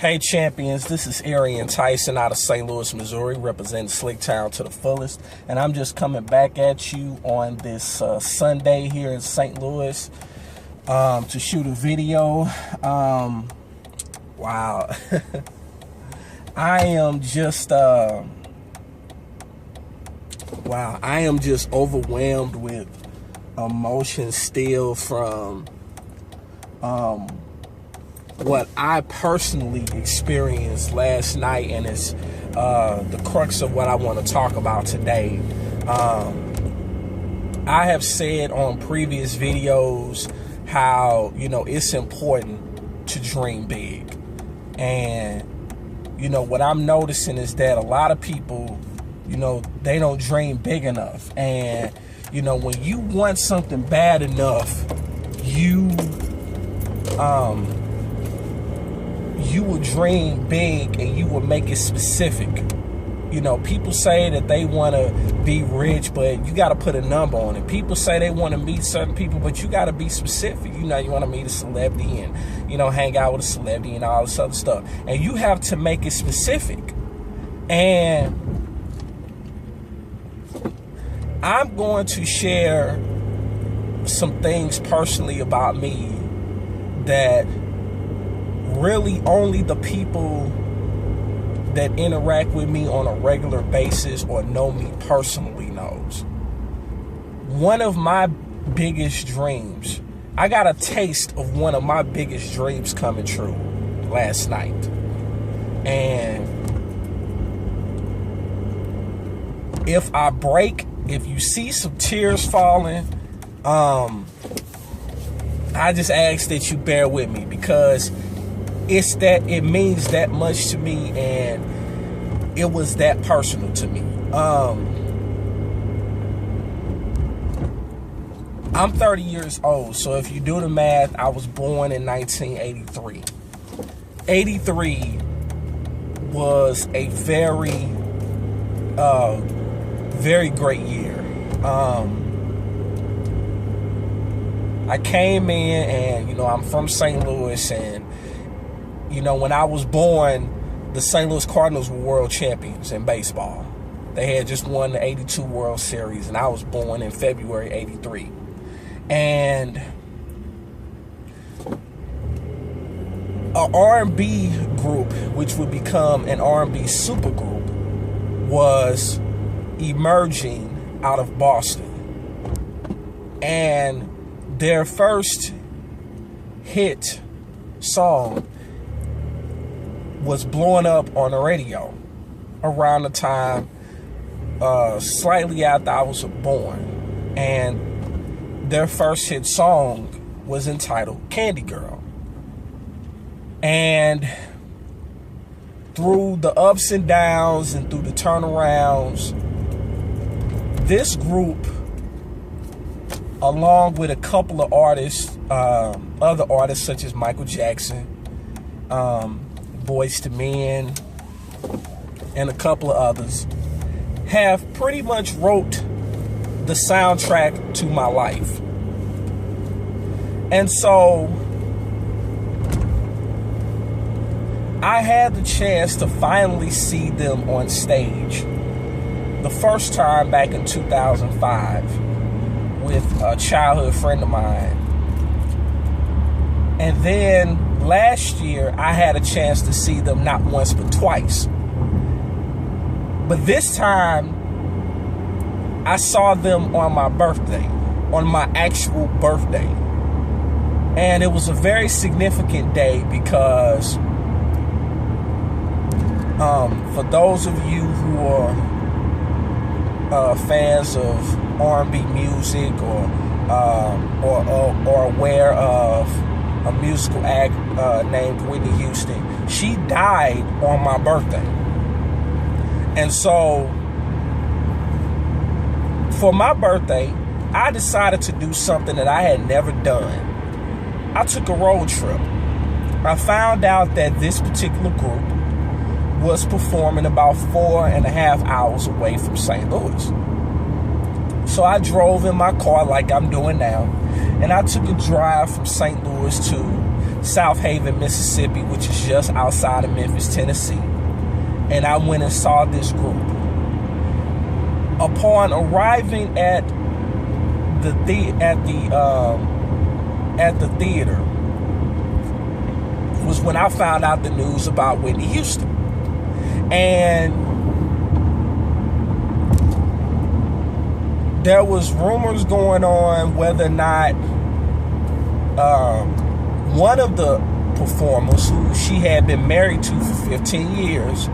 Hey champions, this is Arian Tyson out of St. Louis, Missouri, representing Slick Town to the fullest. And I'm just coming back at you on this Sunday here in St. Louis to shoot a video. Wow. I am just overwhelmed with emotion still from what I personally experienced last night, and it's the crux of what I want to talk about today. I have said on previous videos how, it's important to dream big. And, what I'm noticing is that a lot of people, they don't dream big enough. And, when you want something bad enough, you will dream big and you will make it specific. People say that they want to be rich, but you got to put a number on it. People say they want to meet certain people, but you got to be specific. You want to meet a celebrity and, hang out with a celebrity and all this other stuff. And you have to make it specific. And I'm going to share some things personally about me that really only the people that interact with me on a regular basis or know me personally knows. One of my biggest dreams, I got a taste of one of my biggest dreams coming true last night. And if you see some tears falling, I just ask that you bear with me, because it means that much to me, and it was that personal to me. I'm 30 years old, so if you do the math, I was born in 1983. 83 was a very, very great year. I came in and, I'm from St. Louis, and when I was born, the St. Louis Cardinals were world champions in baseball. They had just won the 82 World Series, and I was born in February 83. And an R&B group, which would become an R&B supergroup, was emerging out of Boston. And their first hit song was blowing up on the radio around the time, slightly after I was born. And their first hit song was entitled Candy Girl. And through the ups and downs and through the turnarounds, this group, along with a couple of artists, other artists such as Michael Jackson, Boyz II Men, and a couple of others, have pretty much wrote the soundtrack to my life. And so I had the chance to finally see them on stage the first time back in 2005 with a childhood friend of mine. And then last year, I had a chance to see them not once but twice. But this time, I saw them on my birthday, on my actual birthday. And it was a very significant day because for those of you who are fans of R&B music or aware of a musical act named Whitney Houston, she died on my birthday. And so for my birthday, I decided to do something that I had never done. I took a road trip. I found out that this particular group was performing about 4.5 hours away from St. Louis. So I drove in my car like I'm doing now, and I took a drive from St. Louis to South Haven, Mississippi, which is just outside of Memphis, Tennessee. And I went and saw this group. Upon arriving at the theater was when I found out the news about Whitney Houston. And there was rumors going on whether or not one of the performers who she had been married to for 15 years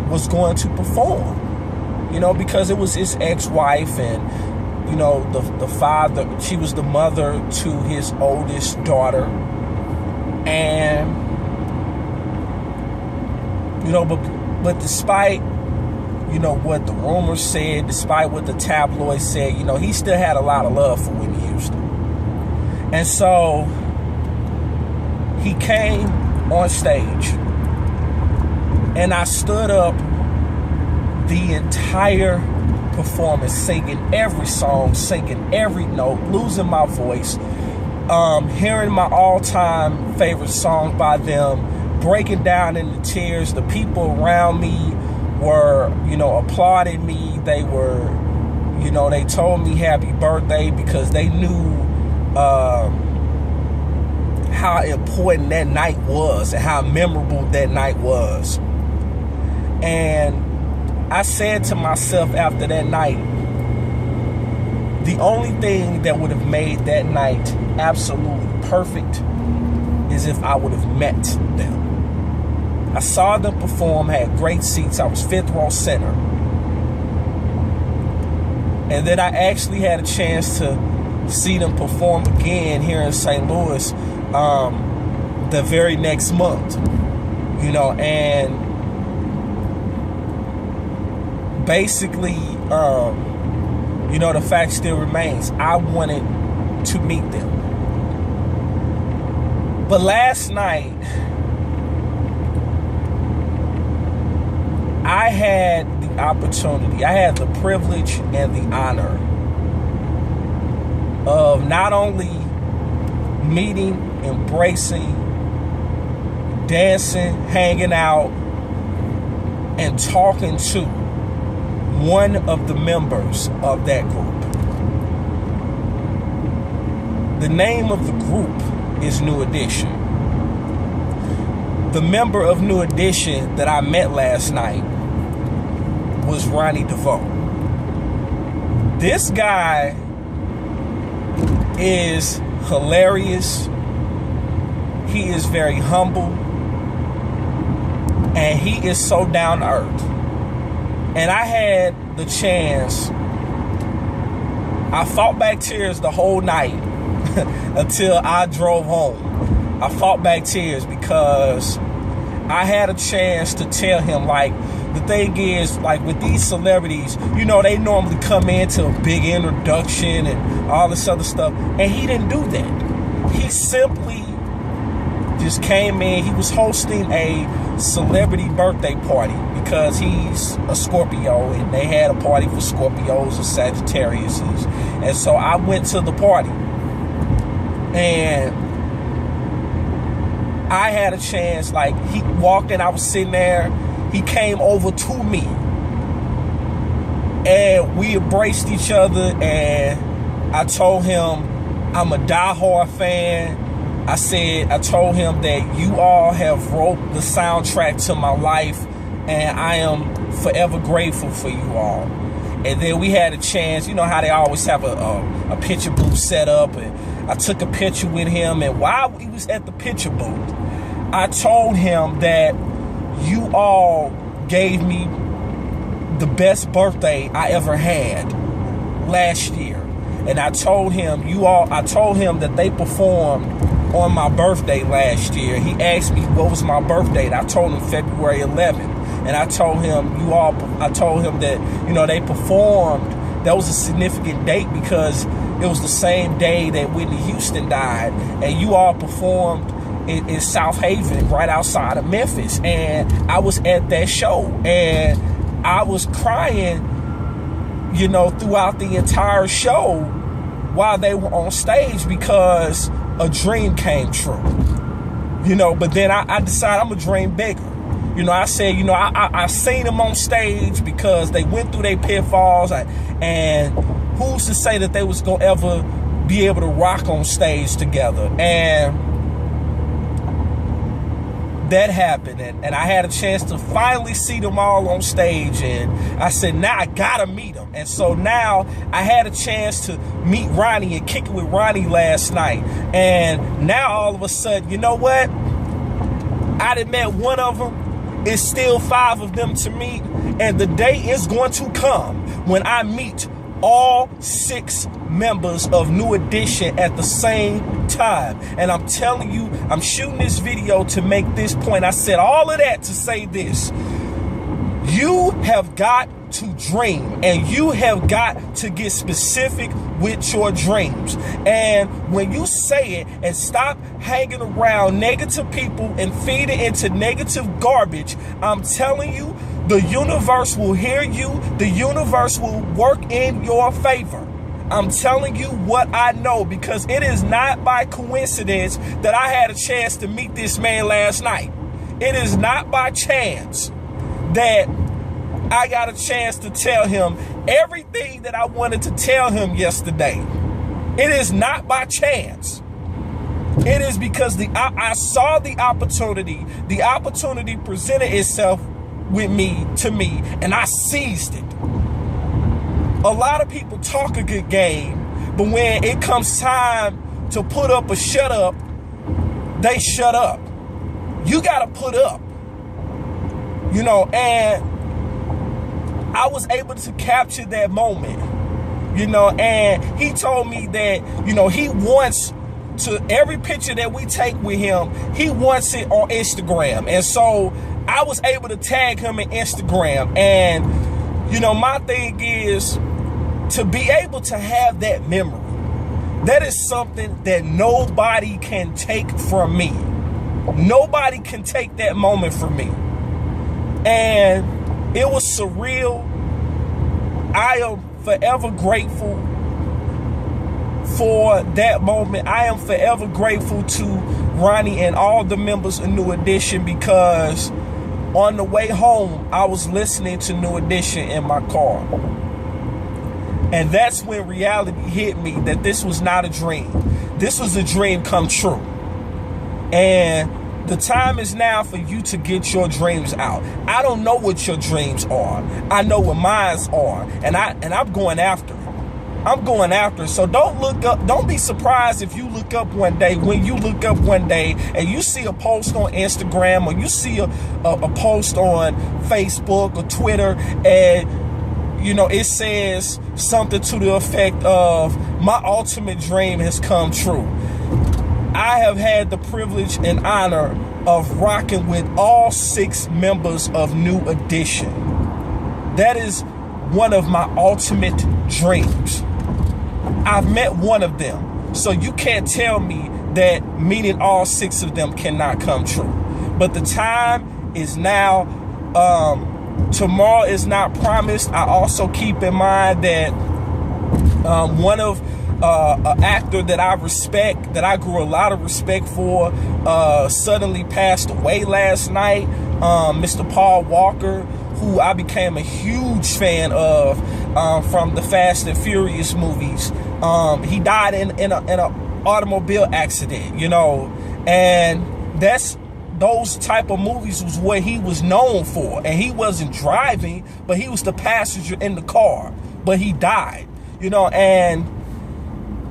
was going to perform, because it was his ex-wife, and the father, she was the mother to his oldest daughter, and but despite what the rumors said, despite what the tabloids said, he still had a lot of love for Whitney Houston. And so he came on stage, and I stood up the entire performance, singing every song, singing every note, losing my voice, hearing my all-time favorite song by them, breaking down into tears. The people around me were, applauding me. They were, they told me happy birthday because they knew how important that night was and how memorable that night was. And I said to myself after that night, the only thing that would have made that night absolutely perfect is if I would have met them. I saw them perform, had great seats. I was 5th row center. And then I actually had a chance to see them perform again here in St. Louis the very next month. And basically, the fact still remains, I wanted to meet them. But last night, I had the opportunity, I had the privilege and the honor of not only meeting, embracing, dancing, hanging out, and talking to one of the members of that group. The name of the group is New Edition. The member of New Edition that I met last night was Ronnie DeVoe. This guy is hilarious. He is very humble. And he is so down to earth. And I had the chance. I fought back tears the whole night until I drove home. I fought back tears because I had a chance to tell him, the thing is, with these celebrities, they normally come into a big introduction and all this other stuff. And he didn't do that. He simply just came in. He was hosting a celebrity birthday party because he's a Scorpio, and they had a party for Scorpios and Sagittariuses. And so I went to the party, and I had a chance. He walked in, I was sitting there. He came over to me, and we embraced each other, and I told him I'm a diehard fan. I told him that you all have wrote the soundtrack to my life, and I am forever grateful for you all. And then we had a chance, how they always have a picture booth set up, and I took a picture with him. And while he was at the picture booth, I told him that you all gave me the best birthday I ever had last year. And I told him that they performed on my birthday last year. He asked me what was my birthday, and I told him February 11th. And I told him that, they performed. That was a significant date because it was the same day that Whitney Houston died. And you all performed in South Haven, right outside of Memphis. And I was at that show, and I was crying, throughout the entire show while they were on stage, because a dream came true. You know, but then I decided I'm going to dream bigger. You know, I said, you know, I seen them on stage because they went through their pitfalls. And who's to say that they was going to ever be able to rock on stage together? And that happened. And I had a chance to finally see them all on stage. And I said, now I got to meet them. And so now I had a chance to meet Ronnie and kick it with Ronnie last night. And now all of a sudden, you know what? I done met one of them. It's still 5 of them to meet, and the day is going to come when I meet all 6 members of New Edition at the same time. And I'm telling you, I'm shooting this video to make this point. I said all of that to say this. You have got to dream, and you have got to get specific with your dreams. And when you say it and stop hanging around negative people and feeding into negative garbage, I'm telling you, the universe will hear you. The universe will work in your favor. I'm telling you what I know, because it is not by coincidence that I had a chance to meet this man last night. It is not by chance that I got a chance to tell him everything that I wanted to tell him yesterday. It is not by chance. It is because I saw the opportunity. The opportunity presented itself to me, and I seized it. A lot of people talk a good game, but when it comes time to put up or shut up, they shut up. You got to put up. You know, and I was able to capture that moment, you know, and he told me that, you know, he wants to, every picture that we take with him, he wants it on Instagram. And so I was able to tag him in Instagram. And, you know, my thing is to be able to have that memory. That is something that nobody can take from me. Nobody can take that moment from me. And it was surreal. I am forever grateful for that moment. I am forever grateful to Ronnie and all the members of New Edition, because on the way home, I was listening to New Edition in my car. And that's when reality hit me that this was not a dream. This was a dream come true. And the time is now for you to get your dreams out. I don't know what your dreams are. I know what mine are, and I'm going after it. I'm going after it. So don't look up. Don't be surprised if you look up one day, when you look up one day and you see a post on Instagram, or you see a post on Facebook or Twitter, and you know it says something to the effect of, my ultimate dream has come true. I have had the privilege and honor of rocking with all 6 members of New Edition. That is one of my ultimate dreams. I've met one of them, so you can't tell me that meeting all 6 of them cannot come true. But the time is now. Tomorrow is not promised. I also keep in mind that one of an actor that I respect, that I grew a lot of respect for, suddenly passed away last night. Mr. Paul Walker, who I became a huge fan of from the Fast and Furious movies. He died in an automobile accident, you know, and those type of movies was what he was known for. And he wasn't driving, but he was the passenger in the car, but he died, you know, and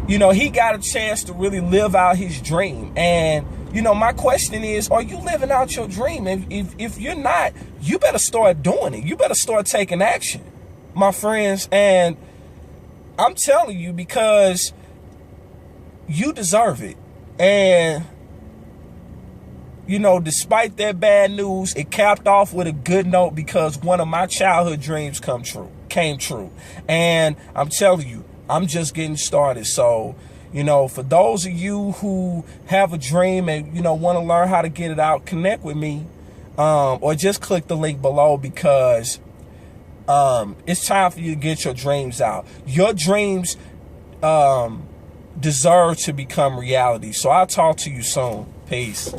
you know, he got a chance to really live out his dream. And, you know, my question is, are you living out your dream? If you're not, you better start doing it. You better start taking action, my friends. And I'm telling you, because you deserve it. And, you know, despite that bad news, it capped off with a good note, because one of my childhood dreams came true. And I'm telling you, I'm just getting started. So, you know, for those of you who have a dream and, you know, want to learn how to get it out, connect with me, or just click the link below, because it's time for you to get your dreams out. Your dreams deserve to become reality. So I'll talk to you soon. Peace.